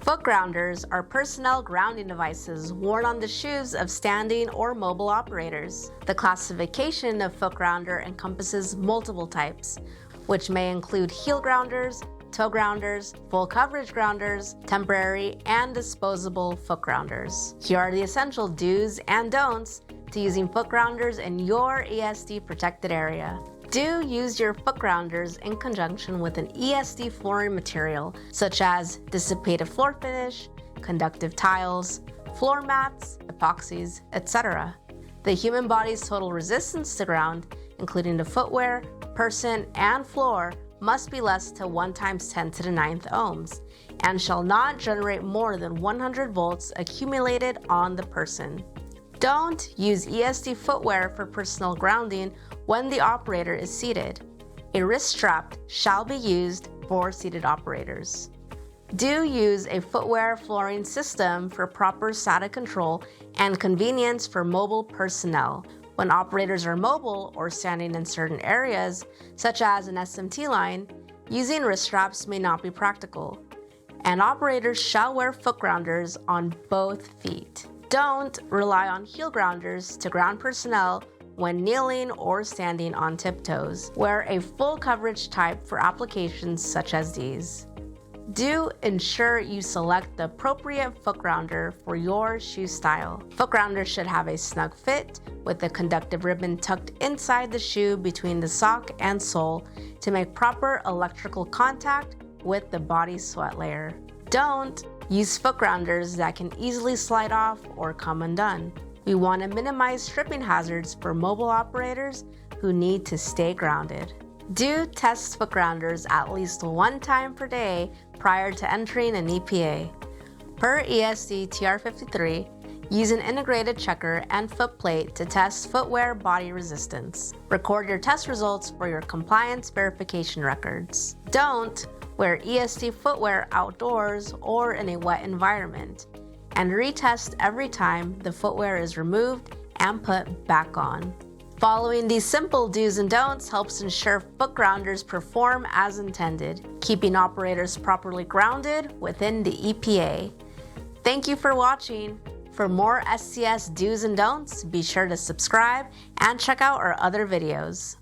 Foot grounders are personnel grounding devices worn on the shoes of standing or mobile operators. The classification of foot grounder encompasses multiple types, which may include heel grounders, toe grounders, full coverage grounders, temporary and disposable foot grounders. Here are the essential do's and don'ts to using foot grounders in your ESD protected area. Do use your foot grounders in conjunction with an ESD flooring material such as dissipated floor finish, conductive tiles, floor mats, epoxies, etc. The human body's total resistance to ground, including the footwear, person, and floor, must be less to 1 × 10⁹ ohms and shall not generate more than 100 volts accumulated on the person. Don't use ESD footwear for personal grounding when the operator is seated. A wrist strap shall be used for seated operators. Do use a footwear flooring system for proper static control and convenience for mobile personnel. When operators are mobile or standing in certain areas, such as an SMT line, using wrist straps may not be practical, and operators shall wear foot grounders on both feet. Don't rely on heel grounders to ground personnel when kneeling or standing on tiptoes. Wear a full coverage type for applications such as these. Do ensure you select the appropriate foot grounder for your shoe style. Foot grounders should have a snug fit with the conductive ribbon tucked inside the shoe between the sock and sole to make proper electrical contact with the body sweat layer. Don't use foot grounders that can easily slide off or come undone. We want to minimize tripping hazards for mobile operators who need to stay grounded. Do test foot grounders at least 1 time per day prior to entering an EPA. Per ESD TR53, use an integrated checker and foot plate to test footwear body resistance. Record your test results for your compliance verification records. Don't wear ESD footwear outdoors or in a wet environment, and retest every time the footwear is removed and put back on. Following these simple do's and don'ts helps ensure foot grounders perform as intended, keeping operators properly grounded within the EPA. Thank you for watching. For more SCS do's and don'ts, be sure to subscribe and check out our other videos.